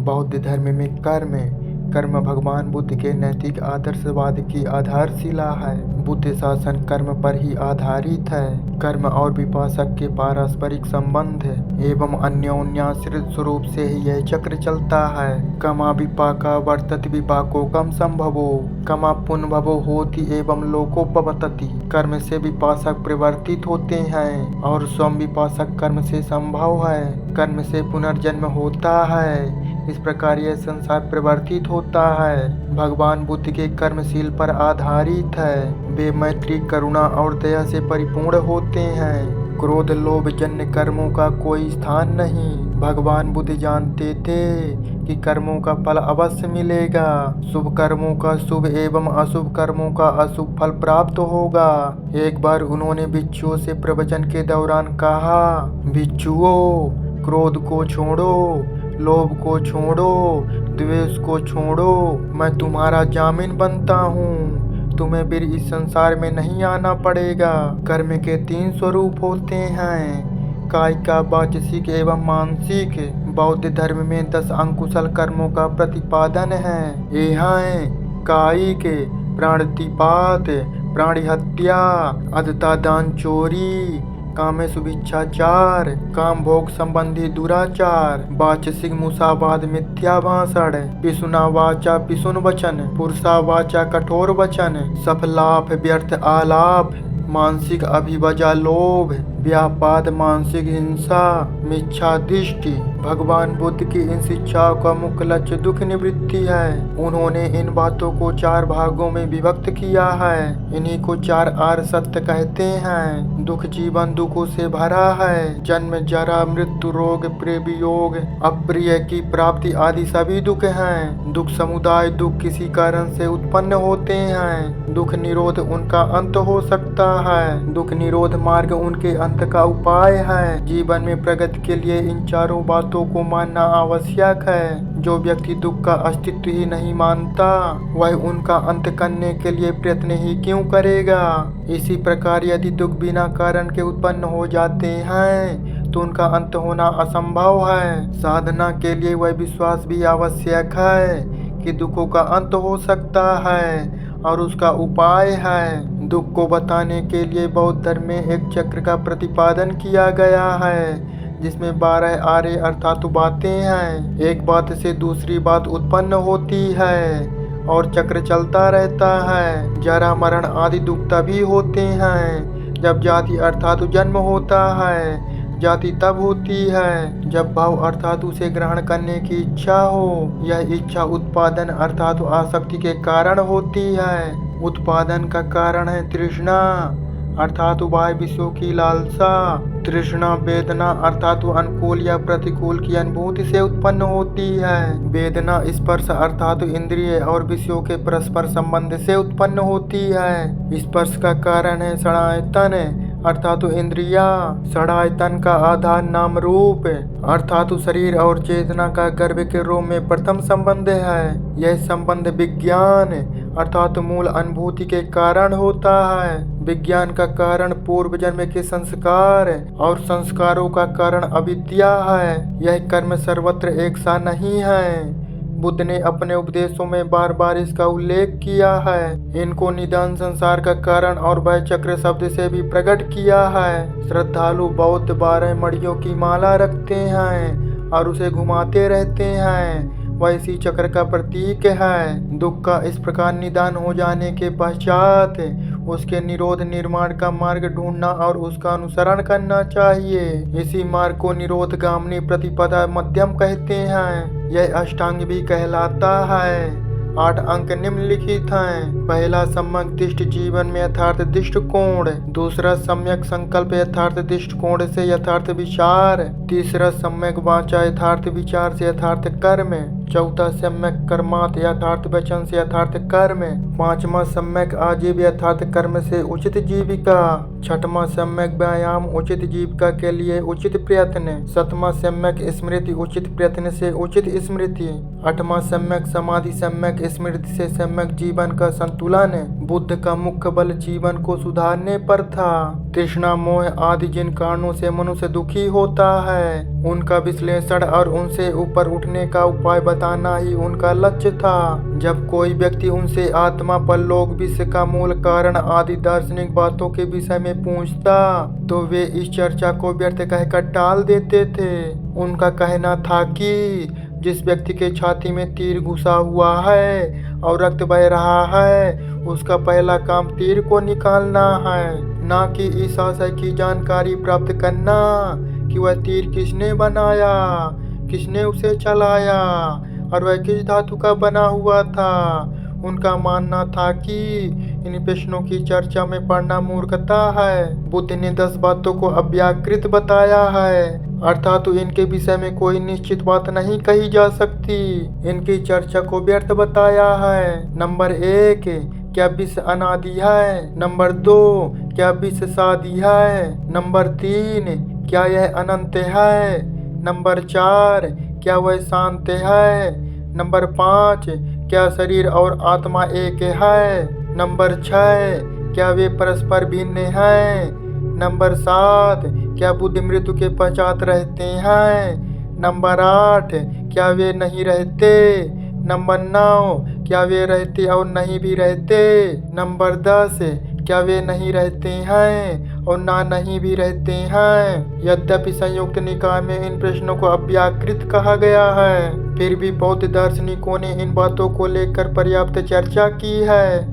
बौद्ध धर्म में कर्म भगवान बुद्ध के नैतिक आदर्शवाद की आधारशिला है। बुद्ध शासन कर्म पर ही आधारित है। कर्म और विपासक के पारस्परिक संबंध एवं अन्योन्याश्रित स्वरूप से ही यह चक्र चलता है। कमा विपाका वर्तत विपाकोकम संभवो, कमा पुनर्भवो होति एवं लोकोपवतति। कर्म से विपासक परिवर्तित होते हैं और स्वयं विपासक कर्म से संभव है। कर्म से पुनर्जन्म होता है। इस प्रकार यह संसार परिवर्तित होता है। भगवान बुद्ध के कर्मशील पर आधारित है। वे मैत्री, करुणा और दया से परिपूर्ण होते हैं। क्रोध, लोभ जन्य कर्मों का कोई स्थान नहीं। भगवान बुद्ध जानते थे कि कर्मों का फल अवश्य मिलेगा। शुभ कर्मों का शुभ एवं अशुभ कर्मों का अशुभ फल प्राप्त होगा। एक बार उन्होंने भिक्षुओं से प्रवचन के दौरान कहा, भिक्षुओं, क्रोध को छोड़ो, लोभ को छोड़ो, द्वेष को छोड़ो। मैं तुम्हारा जामिन बनता हूँ। तुम्हें फिर इस संसार में नहीं आना पड़ेगा। कर्म के 3 स्वरूप होते हैं, कायिक, वाचसिक एवं मानसिक। बौद्ध धर्म में 10 अकुशल कर्मों का प्रतिपादन है। ये हैं कायिक, प्राणातिपात, प्राणी हत्या, अधता दान, चोरी, कामेषु भिक्षाचार, काम भोग संबंधी दुराचार। वाचसिक, मूसावाद, मिथ्या भाषण, पिशुना वाचा पिशुन वचन, पुरुषा वाचा कठोर वचन, सफलाप व्यर्थ आलाप। मानसिक, अभिवजा लोभ, व्यापाद, मानसिक हिंसा, मिच्छा दृष्टि। भगवान बुद्ध की इन शिक्षाओं का मुख्य लक्ष्य दुख निवृत्ति है। उन्होंने इन बातों को 4 भागों में विभक्त किया है। इन्हीं को 4 आर्य सत्य कहते हैं। दुख जीवन दुखों से भरा है। जन्म, जरा, मृत्यु, रोग, प्रिय वियोग, अप्रिय की प्राप्ति आदि सभी दुख हैं। दुख समुदाय दुख किसी कारण से उत्पन्न होते हैं। दुख निरोध उनका अंत हो सकता है। दुख निरोध मार्ग उनके अंत का उपाय है। जीवन में प्रगति के लिए इन 4 बातों को मानना आवश्यक है। जो व्यक्ति दुख का अस्तित्व ही नहीं मानता, वह उनका अंत करने के लिए प्रयत्न ही क्यों करेगा। इसी प्रकार यदि दुख बिना कारण के उत्पन्न हो जाते हैं तो उनका अंत होना असंभव है। साधना के लिए वह विश्वास भी आवश्यक है कि दुखों का अंत हो सकता है और उसका उपाय है। दुख को बताने के लिए बौद्ध धर्म में एक चक्र का प्रतिपादन किया गया है, जिसमें 12 आर्य अर्थात बातें हैं। एक बात से दूसरी बात उत्पन्न होती है और चक्र चलता रहता है। जरा, मरण आदि दुख तभी होते हैं जब जाति अर्थात जन्म होता है। जाति तब होती है जब भाव अर्थात उसे ग्रहण करने की इच्छा हो। यह इच्छा उत्पादन अर्थात आसक्ति के कारण होती है। उत्पादन का कारण है तृष्णा अर्थात बाह्य विषयों की लालसा। तृष्णा वेदना अर्थात अनुकूल या प्रतिकूल की अनुभूति से उत्पन्न होती है। वेदना स्पर्श अर्थात इंद्रिय और विषयों के परस्पर संबंध से उत्पन्न होती है। स्पर्श का कारण है षडायतन अर्थात इंद्रिया। षडायतन का आधार नाम रूप अर्थात शरीर और चेतना का गर्भ के रोम में प्रथम संबंध है। यह संबंध विज्ञान अर्थात मूल अनुभूति के कारण होता है। विज्ञान का कारण पूर्व जन्म के संस्कार और संस्कारों का कारण अविद्या है। यह कर्म सर्वत्र एक सा नहीं है। बुद्ध ने अपने उपदेशों में बार बार इसका उल्लेख किया है। इनको निदान संसार का कारण और वह चक्र शब्द से भी प्रकट किया है। श्रद्धालु बौद्ध 12 मणियों की माला रखते हैं और उसे घुमाते रहते हैं। वह इसी चक्र का प्रतीक है। दुख का इस प्रकार निदान हो जाने के पश्चात उसके निरोध निर्माण का मार्ग ढूंढना और उसका अनुसरण करना चाहिए। इसी मार्ग को निरोधगामिनी प्रतिपदा मध्यम कहते हैं। यह अष्टांग भी कहलाता है। 8 अंक निम्नलिखित हैं। पहला सम्यक दृष्टि जीवन में यथार्थ दृष्टिकोण। दूसरा सम्यक संकल्प यथार्थ दृष्टिकोण से यथार्थ विचार। तीसरा सम्यक वाचा यथार्थ विचार से यथार्थ कर्म। चौथा सम्यक कर्मात यथार्थ वचन से यथार्थ कर्म। पांचवा सम्यक आजीव यथार्थ कर्म से उचित जीविका। छठवां सम्यक व्यायाम उचित जीविका के लिए उचित प्रयत्न। सातवां सम्यक स्मृति उचित प्रयत्न से उचित स्मृति। आठवां सम्यक समाधि सम्यक स्मृति से सम्यक जीवन का संतुलन। बुद्ध का मुख्य बल जीवन को सुधारने पर था। तृष्णा मोह आदि जिन कारणों से मनुष्य दुखी होता है उनका विश्लेषण और उनसे ऊपर उठने का उपाय बताना ही उनका लक्ष्य था। जब कोई व्यक्ति उनसे आत्मा, परलोक, विश्व का मूल कारण आदि दार्शनिक बातों के विषय में पूछता तो वे इस चर्चा को व्यर्थ कहकर टाल देते थे। उनका कहना था कि जिस व्यक्ति के छाती में तीर घुसा हुआ है और रक्त बह रहा है, उसका पहला काम तीर को निकालना है, ना कि इस आशय की जानकारी प्राप्त करना कि वह तीर किसने बनाया, किसने उसे चलाया और वह किस धातु का बना हुआ था। उनका मानना था कि इन प्रश्नों की चर्चा में पढ़ना मूर्खता है। बुद्ध ने 10 बातों को अव्याकृत बताया है, अर्थात इनके विषय में कोई निश्चित बात नहीं कही जा सकती। इनकी चर्चा को व्यर्थ बताया है। नंबर 1, क्या विश्व अनादि है? नंबर 2, क्या विश्व शादी है? नंबर 3, क्या यह अनंत है? नंबर 4, क्या वह शांत है? नंबर 5, क्या शरीर और आत्मा एक है? नंबर 6, क्या वे परस्पर भिन्न हैं? नंबर 7, क्या बुद्ध मृत्यु के पश्चात रहते हैं? नंबर 8, क्या वे नहीं रहते? नंबर 9, क्या वे रहते और नहीं भी रहते? नंबर 10, क्या वे नहीं रहते हैं और ना नहीं भी रहते हैं? यद्यपि संयुक्त निकाय में इन प्रश्नों को अव्याकृत कहा गया है, फिर भी बौद्ध दार्शनिकों ने इन बातों को लेकर पर्याप्त चर्चा की है।